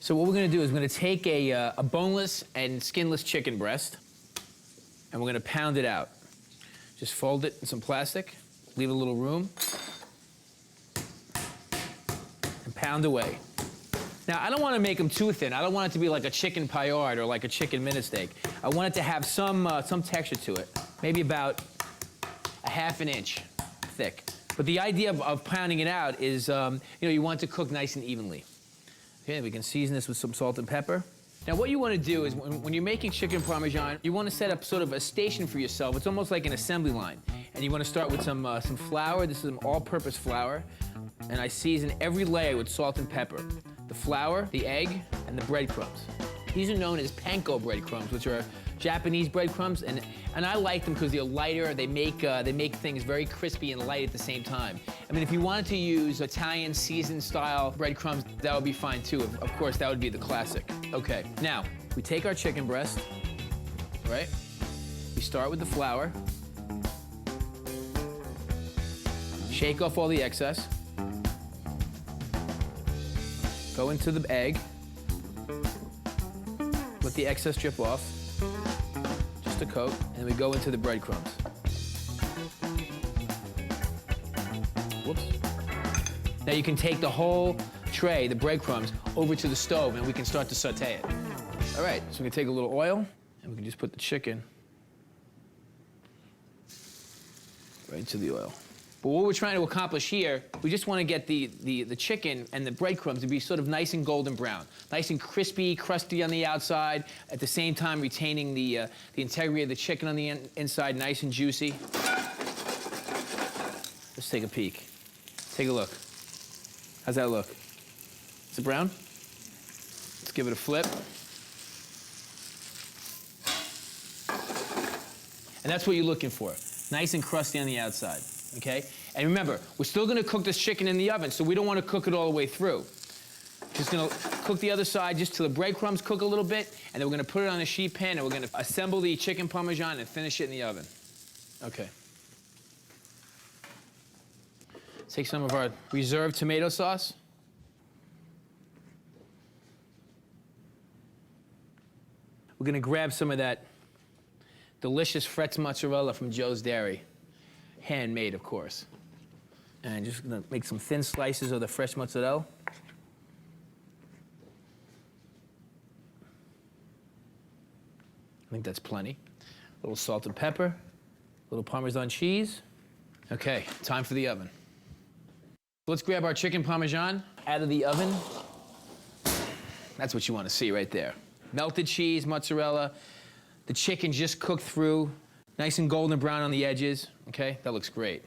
So what we're gonna do is we're gonna take a boneless and skinless chicken breast, and we're gonna pound it out. Just fold it in some plastic, leave a little room, and pound away. Now, I don't want to make them too thin. I don't want it to be like a chicken paillard or like a chicken minute steak. I want it to have some texture to it, maybe about a ½ inch thick. But the idea of pounding it out is, you want it to cook nice and evenly. Okay, we can season this with some salt and pepper. Now, what you want to do is when you're making chicken Parmesan, you want to set up sort of a station for yourself. It's almost like an assembly line. And you want to start with some flour. This is an all-purpose flour. And I season every layer with salt and pepper. The flour, the egg, and the breadcrumbs. These are known as panko breadcrumbs, which are Japanese breadcrumbs, and I like them because they're lighter. They make things very crispy and light at the same time. I mean, if you wanted to use Italian seasoned style breadcrumbs, that would be fine too. Of course, that would be the classic. Okay, now we take our chicken breast, right? We start with the flour. Shake off all the excess. Go into the egg. Let the excess drip off. Just a coat, and we go into the breadcrumbs. Whoops. Now you can take the whole tray, the breadcrumbs, over to the stove, and we can start to saute it. All right, so we can take a little oil, and we can just put the chicken right into the oil. But what we're trying to accomplish here, we just want to get the chicken and the breadcrumbs to be sort of nice and golden brown. Nice and crispy, crusty on the outside, at the same time retaining the integrity of the chicken on the inside, nice and juicy. Let's take a peek. Take a look. How's that look? Is it brown? Let's give it a flip. And that's what you're looking for. Nice and crusty on the outside. Okay? And remember, we're still gonna cook this chicken in the oven, so we don't wanna cook it all the way through. Just gonna cook the other side just till the breadcrumbs cook a little bit, and then we're gonna put it on a sheet pan, and we're gonna assemble the chicken Parmesan and finish it in the oven. Okay. Take some of our reserved tomato sauce. We're gonna grab some of that delicious Fretz mozzarella from Joe's Dairy. Handmade, of course. And just gonna make some thin slices of the fresh mozzarella. I think that's plenty. A little salt and pepper, a little Parmesan cheese. Okay, time for the oven. Let's grab our chicken Parmesan out of the oven. That's what you want to see right there. Melted cheese, mozzarella, the chicken just cooked through. Nice and golden brown on the edges, okay? That looks great.